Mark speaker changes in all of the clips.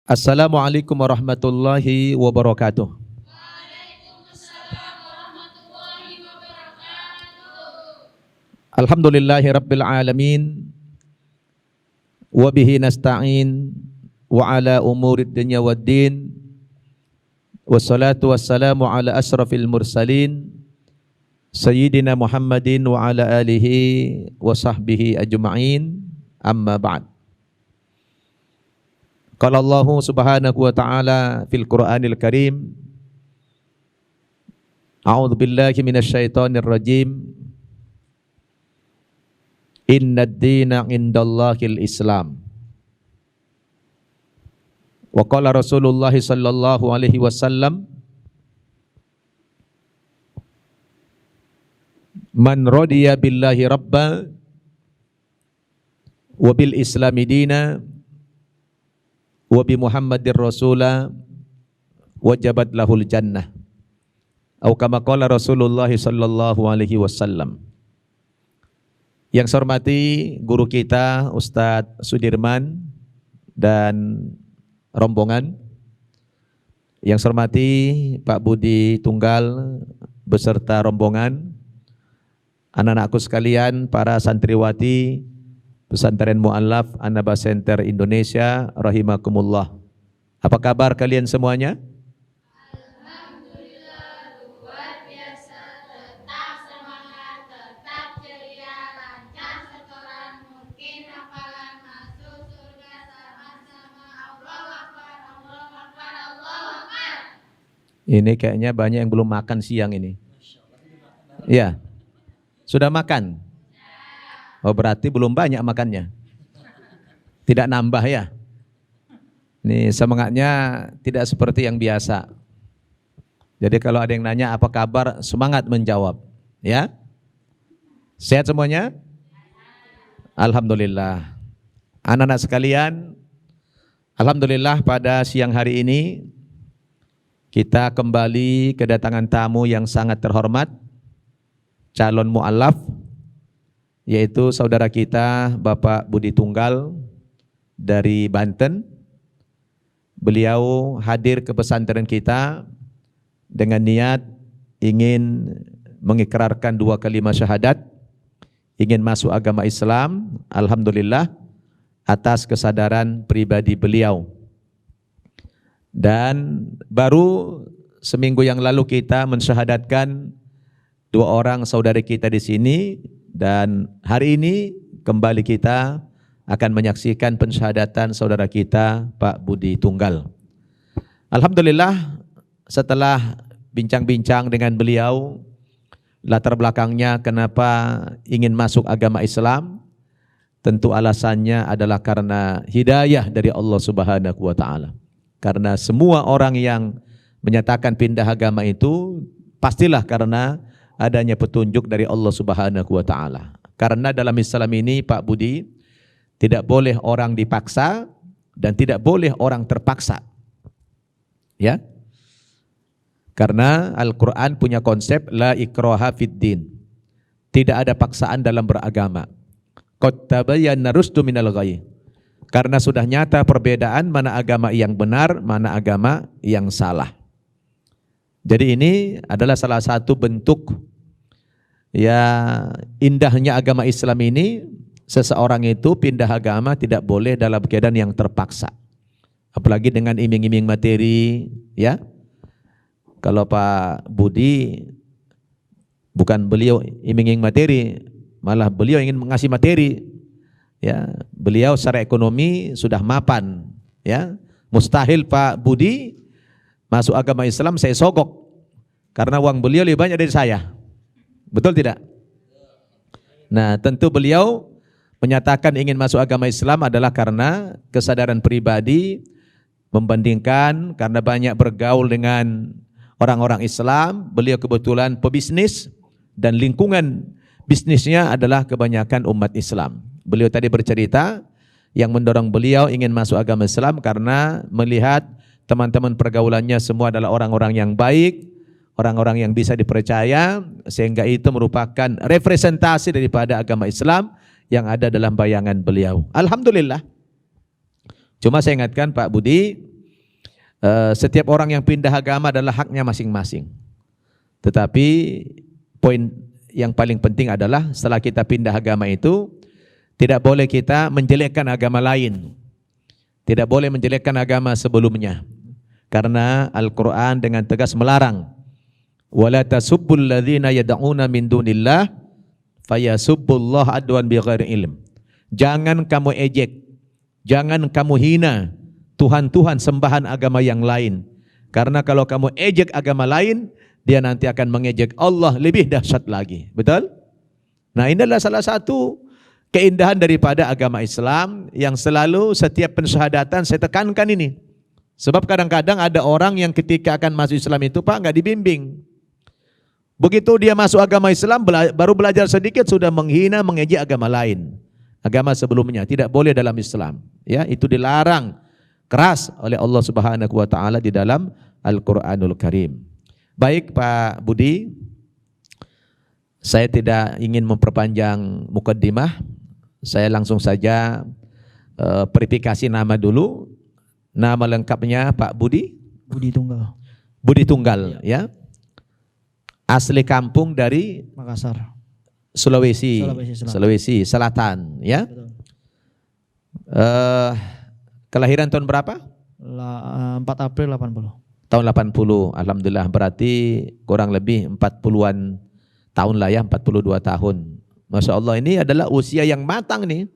Speaker 1: Assalamualaikum warahmatullahi wabarakatuh. Alhamdulillahi rabbil alamin. Wa bihi nasta'in wa ala umurid dunya waddin. Wassalatu wassalamu ala asrafil mursalin Sayyidina Muhammadin wa ala alihi wa sahbihi ajma'in. Amma ba'd. Qala Allahu subhanahu wa ta'ala fil Qur'anil Karim, A'udzu billahi minasy syaithanir rajim. Innad dina 'indallahil Islam. Wa qala Rasulullah sallallahu alaihi wasallam, Man radiya billahi rabba wa bil islami dina wa bi Muhammadir rasula wajabat lahul jannah. Atau kama qala Rasulullah sallallahu alaihi wasallam. Yang saya hormati guru kita Ustadz Sudirman dan rombongan. Yang saya hormati Pak Budi Tunggal beserta rombongan. Anak-anakku sekalian, para santriwati Pesantren Mu'allaf An-Naba Center Indonesia, rahimakumullah. Apa kabar kalian semuanya?
Speaker 2: Alhamdulillah, luar biasa, tetap semangat, tetap ceria, lancar setoran, mungkin hafalan, masuk surga sama-sama. Allahu Akbar, Allahu Akbar, Allahu Akbar.
Speaker 1: Ini kayaknya banyak yang belum makan siang ini. Ya, sudah makan? Oh, berarti belum banyak makannya. Tidak nambah ya. Ini semangatnya tidak seperti yang biasa. Jadi kalau ada yang nanya apa kabar, semangat menjawab. Ya. Sehat semuanya? Alhamdulillah. Anak-anak sekalian, alhamdulillah pada siang hari ini kita kembali kedatangan tamu yang sangat terhormat, calon mu'allaf, yaitu saudara kita Bapak Budi Tunggal dari Banten. Beliau hadir ke pesantren kita dengan niat ingin mengikrarkan 2 kalimat syahadat, ingin masuk agama Islam. Alhamdulillah atas kesadaran pribadi beliau. Dan baru seminggu yang lalu kita mensyahadatkan 2 orang saudari kita di sini. Dan hari ini kembali kita akan menyaksikan pensyahadatan saudara kita Pak Budi Tunggal. Alhamdulillah setelah bincang-bincang dengan beliau, latar belakangnya kenapa ingin masuk agama Islam, tentu alasannya adalah karena hidayah dari Allah Subhanahu wa ta'ala. Karena semua orang yang menyatakan pindah agama itu pastilah karena adanya petunjuk dari Allah Subhanahu wa ta'ala. Karena dalam Islam ini Pak Budi, tidak boleh orang dipaksa dan tidak boleh orang terpaksa. Ya. Karena Al-Qur'an punya konsep la ikraha fid din. Tidak ada paksaan dalam beragama. Qad tabayyana rusdu minal ghayy. Karena sudah nyata perbedaan mana agama yang benar, mana agama yang salah. Jadi ini adalah salah satu bentuk ya indahnya agama Islam ini. Seseorang itu pindah agama tidak boleh dalam keadaan yang terpaksa. Apalagi dengan iming-iming materi, ya. Kalau Pak Budi bukan beliau iming-iming materi, malah beliau ingin mengasih materi. Ya, beliau secara ekonomi sudah mapan, ya. Mustahil Pak Budi masuk agama Islam saya sogok. Karena uang beliau lebih banyak dari saya. Betul tidak? Nah, tentu beliau menyatakan ingin masuk agama Islam adalah karena kesadaran pribadi, membandingkan karena banyak bergaul dengan orang-orang Islam. Beliau kebetulan pebisnis dan lingkungan bisnisnya adalah kebanyakan umat Islam. Beliau tadi bercerita yang mendorong beliau ingin masuk agama Islam karena melihat teman-teman pergaulannya semua adalah orang-orang yang baik, orang-orang yang bisa dipercaya, sehingga itu merupakan representasi daripada agama Islam yang ada dalam bayangan beliau. Alhamdulillah. Cuma saya ingatkan Pak Budi, setiap orang yang pindah agama adalah haknya masing-masing. Tetapi poin yang paling penting adalah setelah kita pindah agama itu, tidak boleh kita menjelekkan agama lain. Tidak boleh menjelekkan agama sebelumnya. Karena Al-Quran dengan tegas melarang. وَلَا تَسُبُّوا الَّذِينَ يَدْعُونَ مِن دُونِ اللَّهِ فَيَسُبُّوا اللَّهَ عَدْوًا بِغَيْرِ عِلْمٍ. Jangan kamu ejek, jangan kamu hina Tuhan-Tuhan sembahan agama yang lain. Karena kalau kamu ejek agama lain, dia nanti akan mengejek Allah lebih dahsyat lagi. Betul? Nah, ini adalah salah satu keindahan daripada agama Islam yang selalu setiap pensyahadatan saya tekankan ini. Sebab kadang-kadang ada orang yang ketika akan masuk Islam itu Pak nggak dibimbing. Begitu dia masuk agama Islam baru belajar sedikit sudah menghina, mengejek agama lain. Agama sebelumnya tidak boleh dalam Islam. Ya, itu dilarang keras oleh Allah Subhanahu wa taala di dalam Al-Qur'anul Karim. Baik Pak Budi, saya tidak ingin memperpanjang mukaddimah. Saya langsung saja verifikasi nama dulu. Nama lengkapnya Pak Budi?
Speaker 3: Budi Tunggal.
Speaker 1: Budi Tunggal, ya. Asli kampung dari
Speaker 3: Makassar.
Speaker 1: Sulawesi Selatan, ya.
Speaker 3: Betul.
Speaker 1: Kelahiran tahun berapa?
Speaker 3: 4 April 80.
Speaker 1: Tahun 80, alhamdulillah, berarti kurang lebih 40-an tahun lah ya, 42 tahun. Masya Allah, ini adalah usia yang matang nih.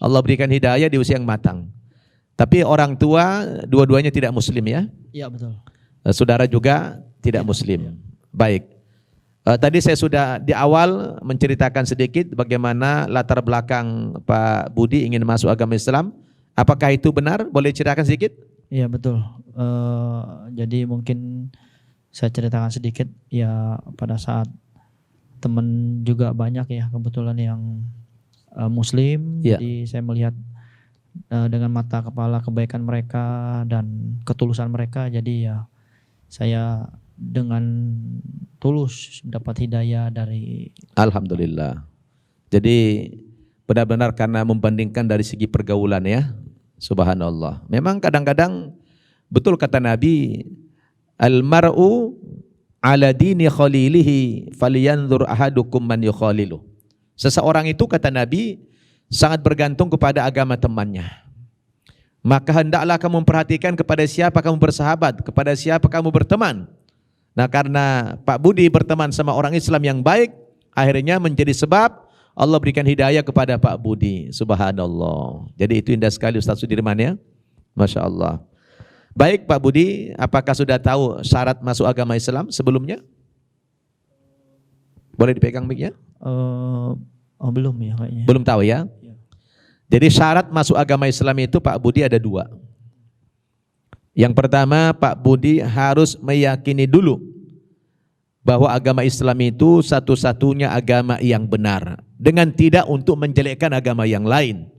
Speaker 1: Allah berikan hidayah di usia yang matang. Tapi orang tua dua-duanya tidak muslim ya?
Speaker 3: Iya betul.
Speaker 1: Saudara juga tidak muslim. Baik. Tadi saya sudah di awal menceritakan sedikit bagaimana latar belakang Pak Budi ingin masuk agama Islam. Apakah itu benar? Boleh ceritakan sedikit?
Speaker 3: Iya betul. Jadi mungkin saya ceritakan sedikit ya, pada saat teman juga banyak ya kebetulan yang muslim.
Speaker 1: Ya.
Speaker 3: Jadi saya melihat dengan mata kepala kebaikan mereka dan ketulusan mereka. Jadi ya saya dengan tulus dapat hidayah dari.
Speaker 1: Alhamdulillah. Jadi benar-benar karena membandingkan dari segi pergaulan ya. Subhanallah. Memang kadang-kadang betul kata Nabi, al-mar'u ala dini khalilihi falyanzur ahadukum man yukhalilu. Seseorang itu kata Nabi sangat bergantung kepada agama temannya. Maka hendaklah kamu memperhatikan kepada siapa kamu bersahabat, kepada siapa kamu berteman. Nah, karena Pak Budi berteman sama orang Islam yang baik, akhirnya menjadi sebab Allah berikan hidayah kepada Pak Budi. Subhanallah. Jadi itu indah sekali Ustaz Sudirman ya. Masya Allah. Baik Pak Budi, apakah sudah tahu syarat masuk agama Islam sebelumnya? Boleh dipegang mic-nya?
Speaker 3: Belum ya kayaknya.
Speaker 1: Belum tahu ya? Jadi syarat masuk agama Islam itu Pak Budi ada 2. Yang pertama, Pak Budi harus meyakini dulu bahwa agama Islam itu satu-satunya agama yang benar, dengan tidak untuk menjelekkan agama yang lain.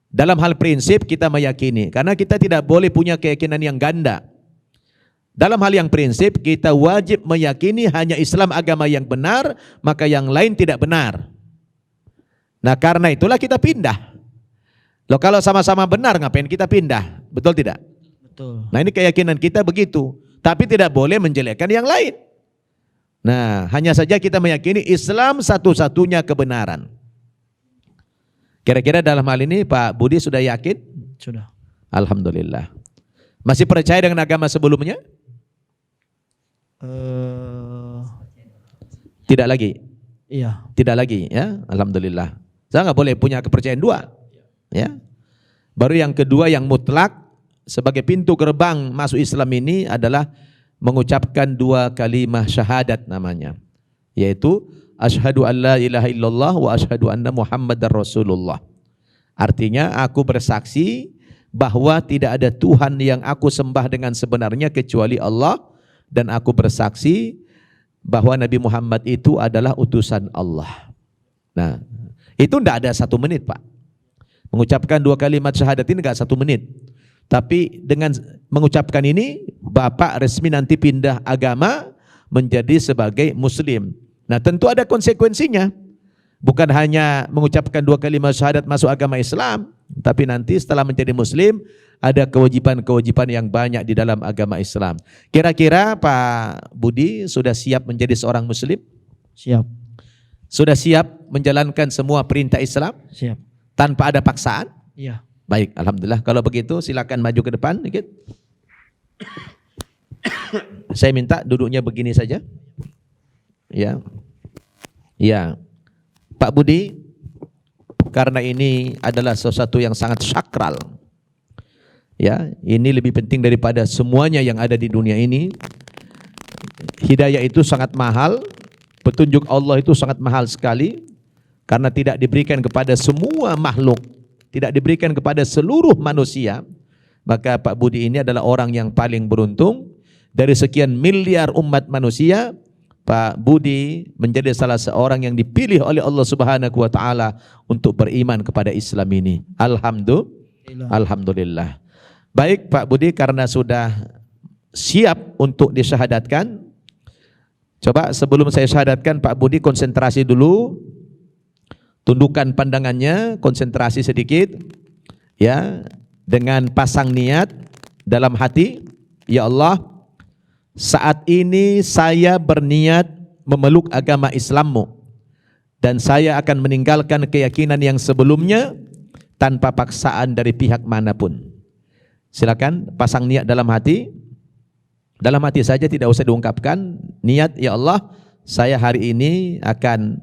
Speaker 1: Dalam hal prinsip kita meyakini, karena kita tidak boleh punya keyakinan yang ganda. Dalam hal yang prinsip kita wajib meyakini hanya Islam agama yang benar, maka yang lain tidak benar. Nah karena itulah kita pindah. Loh kalau sama-sama benar ngapain kita pindah? Betul tidak?
Speaker 3: Betul.
Speaker 1: Nah ini keyakinan kita begitu. Tapi tidak boleh menjelekkan yang lain. Nah hanya saja kita meyakini Islam satu-satunya kebenaran. Kira-kira dalam hal ini Pak Budi sudah yakin?
Speaker 3: Sudah.
Speaker 1: Alhamdulillah. Masih percaya dengan agama sebelumnya? Tidak lagi?
Speaker 3: Iya.
Speaker 1: Tidak lagi ya. Alhamdulillah. Saya nggak boleh punya kepercayaan 2. Ya. Baru yang kedua yang mutlak sebagai pintu gerbang masuk Islam ini adalah mengucapkan 2 kalimah syahadat namanya, yaitu asyhadu an la ilaha illallah wa asyhadu anna muhammadar rasulullah. Artinya aku bersaksi bahwa tidak ada Tuhan yang aku sembah dengan sebenarnya kecuali Allah, dan aku bersaksi bahwa Nabi Muhammad itu adalah utusan Allah. Nah itu tidak ada 1 menit Pak. Mengucapkan 2 kalimat syahadat ini enggak 1 menit. Tapi dengan mengucapkan ini, Bapak resmi nanti pindah agama menjadi sebagai muslim. Nah tentu ada konsekuensinya. Bukan hanya mengucapkan 2 kalimat syahadat masuk agama Islam, tapi nanti setelah menjadi muslim ada kewajiban-kewajiban yang banyak di dalam agama Islam. Kira-kira Pak Budi sudah siap menjadi seorang muslim?
Speaker 3: Siap.
Speaker 1: Sudah siap menjalankan semua perintah Islam
Speaker 3: Siap.
Speaker 1: tanpa ada paksaan?
Speaker 3: Iya.
Speaker 1: Baik, alhamdulillah. Kalau begitu silakan maju ke depan dikit. Saya minta duduknya begini saja. Ya. Ya. Pak Budi, karena ini adalah sesuatu yang sangat sakral. Ya, ini lebih penting daripada semuanya yang ada di dunia ini. Hidayah itu sangat mahal, petunjuk Allah itu sangat mahal sekali karena tidak diberikan kepada semua makhluk, tidak diberikan kepada seluruh manusia. Maka Pak Budi ini adalah orang yang paling beruntung dari sekian miliar umat manusia. Pak Budi menjadi salah seorang yang dipilih oleh Allah Subhanahu wa taala untuk beriman kepada Islam ini. Alhamdulillah. Baik Pak Budi, karena sudah siap untuk disyahadatkan, coba sebelum saya syahadatkan Pak Budi konsentrasi dulu. Tundukkan pandangannya, konsentrasi sedikit. Ya, dengan pasang niat dalam hati, ya Allah, saat ini saya berniat memeluk agama Islam-Mu dan saya akan meninggalkan keyakinan yang sebelumnya tanpa paksaan dari pihak manapun. Silakan pasang niat dalam hati. Dalam hati saja, tidak usah diungkapkan. Niat, ya Allah, saya hari ini akan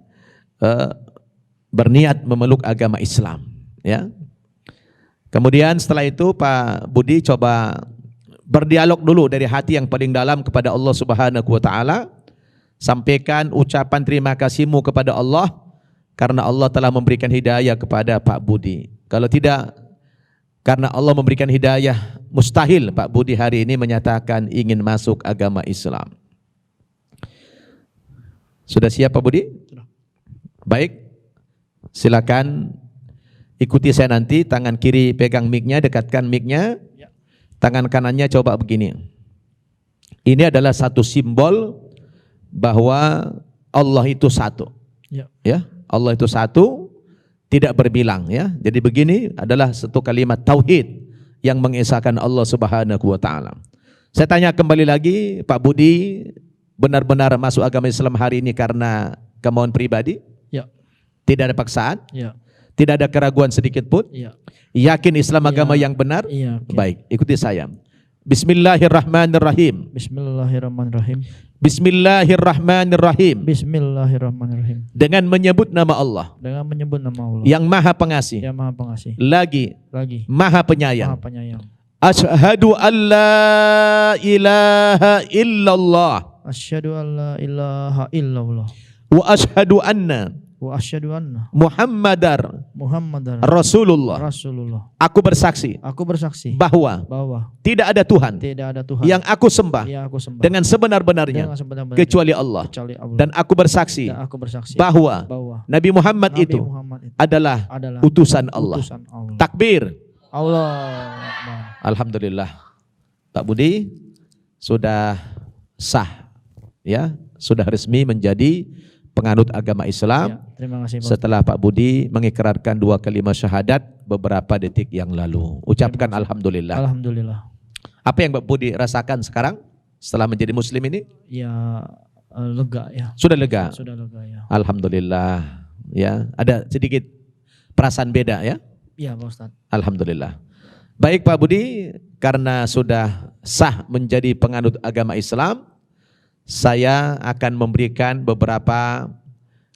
Speaker 1: berniat memeluk agama Islam. Ya. Kemudian setelah itu Pak Budi coba berdialog dulu dari hati yang paling dalam kepada Allah Subhanahu wa taala. Sampaikan ucapan terima kasihmu kepada Allah karena Allah telah memberikan hidayah kepada Pak Budi. Kalau tidak karena Allah memberikan hidayah, mustahil Pak Budi hari ini menyatakan ingin masuk agama Islam. Sudah siap Pak Budi? Baik. Silakan ikuti saya nanti, tangan kiri pegang mic-nya, dekatkan mic-nya. Tangan kanannya coba begini. Ini adalah satu simbol bahwa Allah itu satu. Ya, Allah itu satu, tidak berbilang ya. Jadi begini adalah satu kalimat tauhid yang mengesahkan Allah Subhanahu wa taala. Saya tanya kembali lagi, Pak Budi benar-benar masuk agama Islam hari ini karena kemauan pribadi?
Speaker 3: Ya.
Speaker 1: Tidak ada paksaan?
Speaker 3: Ya.
Speaker 1: Tidak ada keraguan sedikit pun?
Speaker 3: Ya.
Speaker 1: Yakin Islam agama yang benar?
Speaker 3: Iya.
Speaker 1: Baik, ikuti saya. Bismillahirrahmanirrahim.
Speaker 3: Bismillahirrahmanirrahim.
Speaker 1: Bismillahirrahmanirrahim.
Speaker 3: Bismillahirrahmanirrahim.
Speaker 1: Dengan menyebut nama Allah
Speaker 3: Dengan menyebut nama Allah
Speaker 1: yang Maha Pengasih,
Speaker 3: yang Maha Pengasih,
Speaker 1: lagi
Speaker 3: lagi
Speaker 1: Maha Penyayang.
Speaker 3: Maha Penyayang.
Speaker 1: Asyhadu an la ilaha illallah
Speaker 3: Asyhadu an la ilaha illallah
Speaker 1: wa asyhadu anna
Speaker 3: wa asyhadu anna
Speaker 1: Muhammadar
Speaker 3: Muhammadar
Speaker 1: Rasulullah.
Speaker 3: Rasulullah.
Speaker 1: Aku bersaksi
Speaker 3: Aku bersaksi
Speaker 1: bahwa
Speaker 3: bahwa
Speaker 1: tidak ada Tuhan
Speaker 3: tidak ada Tuhan
Speaker 1: yang aku sembah
Speaker 3: yang aku sembah
Speaker 1: dengan sebenar-benarnya
Speaker 3: dengan sebenar-benarnya
Speaker 1: kecuali Allah.
Speaker 3: kecuali Allah.
Speaker 1: Dan aku bersaksi
Speaker 3: Dan aku bersaksi
Speaker 1: bahwa
Speaker 3: bahwa
Speaker 1: Nabi Muhammad
Speaker 3: Nabi
Speaker 1: itu
Speaker 3: Muhammad itu
Speaker 1: adalah
Speaker 3: adalah
Speaker 1: utusan Allah.
Speaker 3: utusan Allah.
Speaker 1: Takbir.
Speaker 3: Allah Akbar.
Speaker 1: Alhamdulillah. Pak Budi sudah sah, ya, sudah resmi menjadi penganut agama Islam.
Speaker 3: Ya, terima kasih Pak.
Speaker 1: Setelah Pak Budi mengikrarkan 2 kalimat syahadat beberapa detik yang lalu. Ucapkan alhamdulillah.
Speaker 3: Alhamdulillah.
Speaker 1: Apa yang Pak Budi rasakan sekarang setelah menjadi muslim ini?
Speaker 3: Ya lega ya.
Speaker 1: Sudah lega.
Speaker 3: Sudah lega ya.
Speaker 1: Alhamdulillah. Ya, ada sedikit perasaan beda ya.
Speaker 3: Iya Pak Ustadz.
Speaker 1: Alhamdulillah. Baik Pak Budi, karena sudah sah menjadi penganut agama Islam, saya akan memberikan beberapa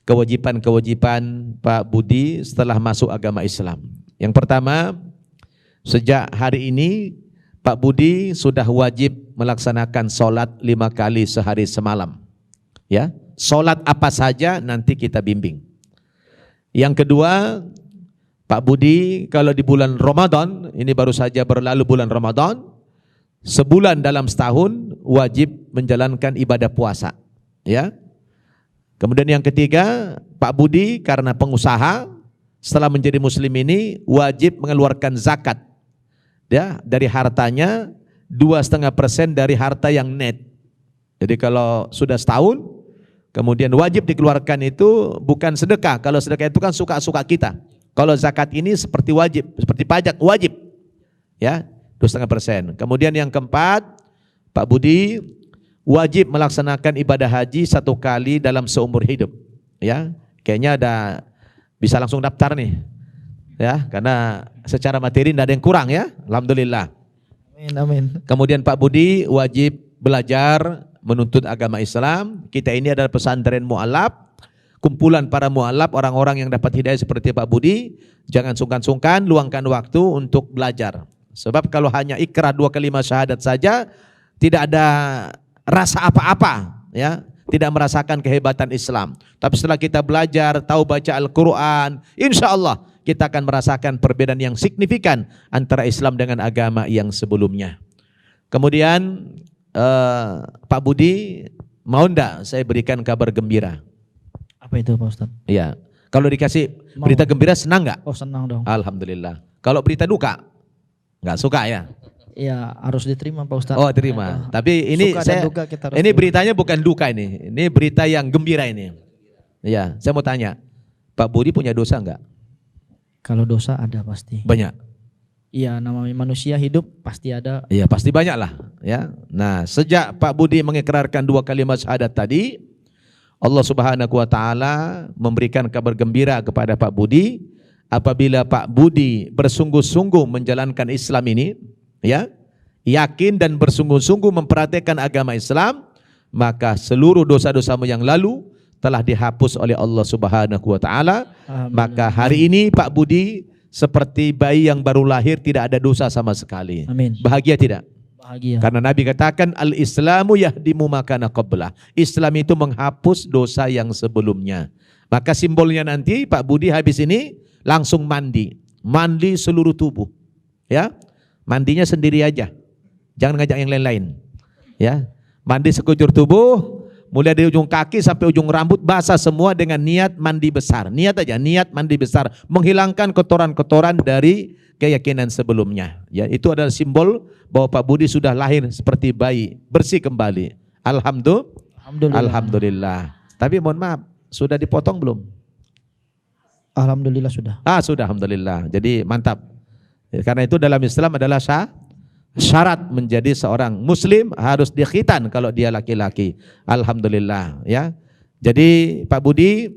Speaker 1: kewajiban-kewajiban Pak Budi setelah masuk agama Islam. Yang pertama, sejak hari ini Pak Budi sudah wajib melaksanakan sholat 5 kali sehari semalam. Ya, sholat apa saja nanti kita bimbing. Yang kedua, Pak Budi kalau di bulan Ramadan, ini baru saja berlalu bulan Ramadan, sebulan dalam setahun wajib menjalankan ibadah puasa, ya. Kemudian yang ketiga, Pak Budi karena pengusaha setelah menjadi muslim ini wajib mengeluarkan zakat, ya, dari hartanya 2,5% dari harta yang net. Jadi kalau sudah setahun, Kemudian wajib dikeluarkan itu bukan sedekah. Kalau sedekah itu kan suka-suka kita. Kalau zakat ini seperti wajib, seperti pajak wajib. Ya, 2,5%. Kemudian yang keempat, Pak Budi wajib melaksanakan ibadah haji 1 kali dalam seumur hidup. Ya, kayaknya ada bisa langsung daftar nih. Ya, karena secara materi tidak ada yang kurang ya. Alhamdulillah.
Speaker 3: Amin, amin.
Speaker 1: Kemudian Pak Budi wajib belajar menuntut agama Islam. Kita ini adalah pesantren mu'alaf, kumpulan para mu'alaf, orang-orang yang dapat hidayah seperti Pak Budi. Jangan sungkan-sungkan, luangkan waktu untuk belajar. Sebab kalau hanya ikrar 2 kalimat syahadat saja, tidak ada rasa apa-apa, ya, tidak merasakan kehebatan Islam. Tapi setelah kita belajar, tahu baca Al-Quran, insya Allah kita akan merasakan perbedaan yang signifikan antara Islam dengan agama yang sebelumnya. Kemudian Pak Budi, mau enggak saya berikan kabar gembira?
Speaker 3: Apa itu Pak Ustadz?
Speaker 1: Iya. Kalau dikasih
Speaker 3: Mau.
Speaker 1: berita gembira senang enggak?
Speaker 3: Oh senang dong.
Speaker 1: Alhamdulillah. Kalau berita duka? Enggak suka ya?
Speaker 3: Iya harus diterima Pak Ustadz.
Speaker 1: Oh terima. Tapi ini
Speaker 3: suka dan duka kita harus
Speaker 1: ini
Speaker 3: terima.
Speaker 1: beritanya bukan duka ini. Ini berita yang gembira ini. Iya. Saya mau tanya, Pak Budi punya dosa enggak?
Speaker 3: Kalau dosa ada pasti.
Speaker 1: Banyak.
Speaker 3: Iya namanya manusia hidup pasti ada.
Speaker 1: Iya pasti banyak lah. Ya. Nah sejak Pak Budi mengikrarkan 2 kalimat syahadat tadi, Allah Subhanahu Wa Taala memberikan kabar gembira kepada Pak Budi. Apabila Pak Budi bersungguh-sungguh menjalankan Islam ini, ya, yakin dan bersungguh-sungguh memperhatikan agama Islam, maka seluruh dosa-dosamu yang lalu telah dihapus oleh Allah Subhanahu Wa Taala. Maka hari ini Pak Budi seperti bayi yang baru lahir, tidak ada dosa sama sekali.
Speaker 3: Amin.
Speaker 1: Bahagia tidak?
Speaker 3: Bahagia.
Speaker 1: Karena Nabi katakan al-Islamu yahdimu makana qablah. Islam itu menghapus dosa yang sebelumnya. Maka simbolnya nanti Pak Budi habis ini langsung mandi. Mandi seluruh tubuh. Ya. Mandinya sendiri aja. Jangan ngajak yang lain-lain. Ya. Mandi sekujur tubuh, mulai dari ujung kaki sampai ujung rambut basah semua dengan niat mandi besar. Niat aja, niat mandi besar, menghilangkan kotoran-kotoran dari keyakinan sebelumnya. Ya, itu adalah simbol bahwa Pak Budi sudah lahir seperti bayi, bersih kembali.
Speaker 3: Alhamdulillah.
Speaker 1: Alhamdulillah. Tapi mohon maaf, sudah dipotong belum?
Speaker 3: Alhamdulillah sudah.
Speaker 1: Sudah, alhamdulillah. Jadi mantap. Karena itu dalam Islam adalah syarat menjadi seorang muslim harus dikhitan kalau dia laki-laki. Alhamdulillah ya. Jadi Pak Budi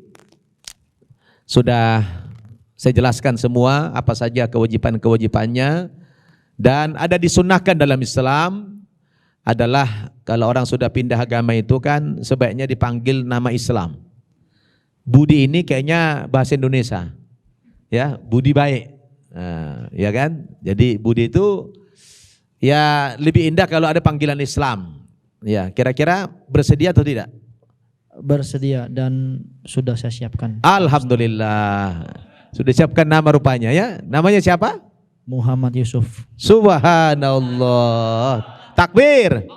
Speaker 1: sudah saya jelaskan semua apa saja kewajiban-kewajibannya, dan ada disunahkan dalam Islam adalah kalau orang sudah pindah agama itu kan sebaiknya dipanggil nama Islam. Budi ini kayaknya bahasa Indonesia. Ya, Budi baik. Nah, ya kan? Jadi Budi itu ya lebih indah kalau ada panggilan Islam. Ya, kira-kira bersedia atau tidak?
Speaker 3: Bersedia dan sudah saya siapkan.
Speaker 1: Alhamdulillah. Sudah siapkan nama rupanya ya. Namanya siapa?
Speaker 3: Muhammad Yusuf.
Speaker 1: Subhanallah. Takbir.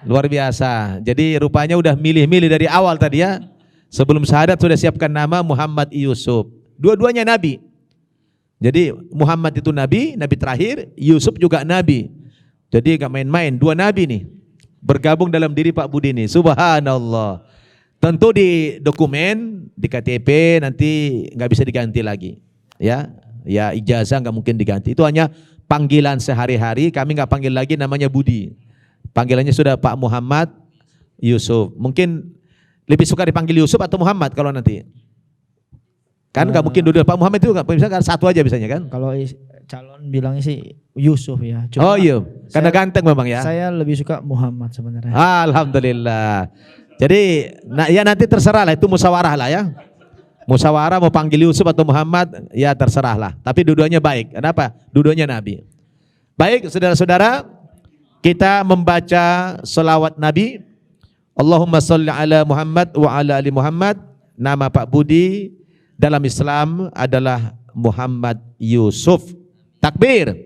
Speaker 1: Luar biasa. Jadi rupanya udah milih-milih dari awal tadi ya. Sebelum syahadat sudah siapkan nama Muhammad Yusuf. Dua-duanya nabi. Jadi Muhammad itu nabi, nabi terakhir, Yusuf juga nabi. Jadi gak main-main, 2 nabi nih bergabung dalam diri Pak Budi nih. Subhanallah. Tentu di dokumen, di KTP nanti gak bisa diganti lagi. Ya, ya ijazah gak mungkin diganti. Itu hanya panggilan sehari-hari. Kami gak panggil lagi namanya Budi. Panggilannya sudah Pak Muhammad Yusuf. Mungkin lebih suka dipanggil Yusuf atau Muhammad kalau nanti? Kan nggak mungkin dua Pak Muhammad itu nggak bisa kan satu aja biasanya kan?
Speaker 3: Kalau calon bilangnya sih Yusuf ya.
Speaker 1: Oh iya, karena ganteng memang ya.
Speaker 3: Saya lebih suka Muhammad sebenarnya.
Speaker 1: Alhamdulillah. Jadi ya nanti terserah lah, itu musyawarah lah ya. Musyawarah mau panggil Yusuf atau Muhammad ya terserah lah. Tapi dua-duanya baik. Kenapa? Dua-duanya Nabi. Baik saudara-saudara, kita membaca selawat Nabi. Allahumma sholli ala Muhammad wa ala ali Muhammad. Nama Pak Budi dalam Islam adalah Muhammad Yusuf. Takbir.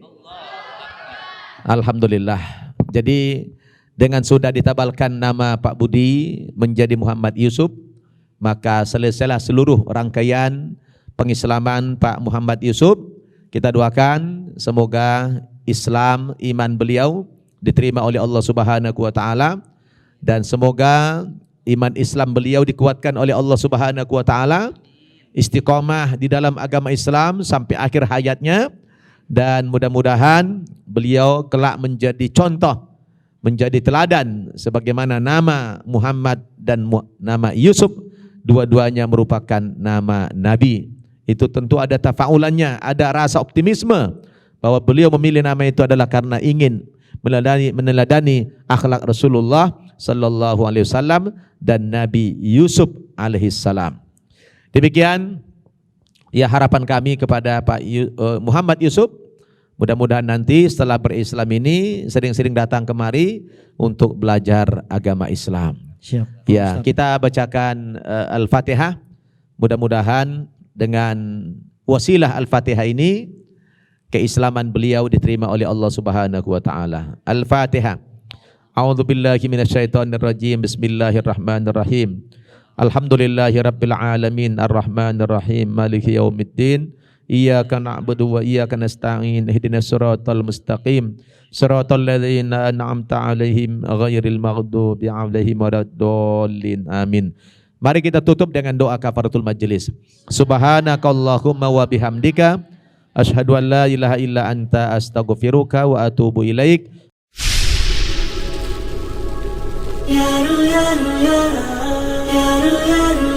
Speaker 1: Alhamdulillah. Jadi dengan sudah ditabalkan nama Pak Budi menjadi Muhammad Yusuf, maka selesailah seluruh rangkaian pengislaman Pak Muhammad Yusuf. Kita doakan semoga Islam, iman beliau diterima oleh Allah Subhanahu wa taala, dan semoga iman Islam beliau dikuatkan oleh Allah Subhanahu wa taala, istiqomah di dalam agama Islam sampai akhir hayatnya, dan mudah-mudahan beliau kelak menjadi contoh, menjadi teladan sebagaimana nama Muhammad dan nama Yusuf dua-duanya merupakan nama nabi. Itu tentu ada tafaulannya, ada rasa optimisme bahwa beliau memilih nama itu adalah karena ingin meneladani akhlak Rasulullah sallallahu alaihi wasallam dan Nabi Yusuf alaihi salam. Demikian ya harapan kami kepada Pak Muhammad Yusuf. Mudah-mudahan nanti setelah berislam ini sering-sering datang kemari untuk belajar agama Islam.
Speaker 3: Siap.
Speaker 1: Ya,
Speaker 3: Ustaz.
Speaker 1: kita bacakan Al-Fatihah. Mudah-mudahan dengan wasilah Al-Fatihah ini keislaman beliau diterima oleh Allah Subhanahu wa taala. Al-Fatihah. A'udzubillahi minasyaitonirrajim. Bismillahirrahmanirrahim. Alhamdulillahirabbil alamin arrahmanirrahim maliki yaumiddin. Iyyaka na'budu wa iyyaka nasta'in. Ihdinas siratal mustaqim. Siratal ladzina an'amta 'alaihim ghairil maghdubi 'alaihim waladdallin. Amin. Mari kita tutup dengan doa kafaratul majelis. Subhanakallahumma wa bihamdika asyhadu an la ilaha illa anta astaghfiruka wa atubu ilaik.
Speaker 4: Ya Ru, ya Ru, ya Ru, ya Ru, ya Ru.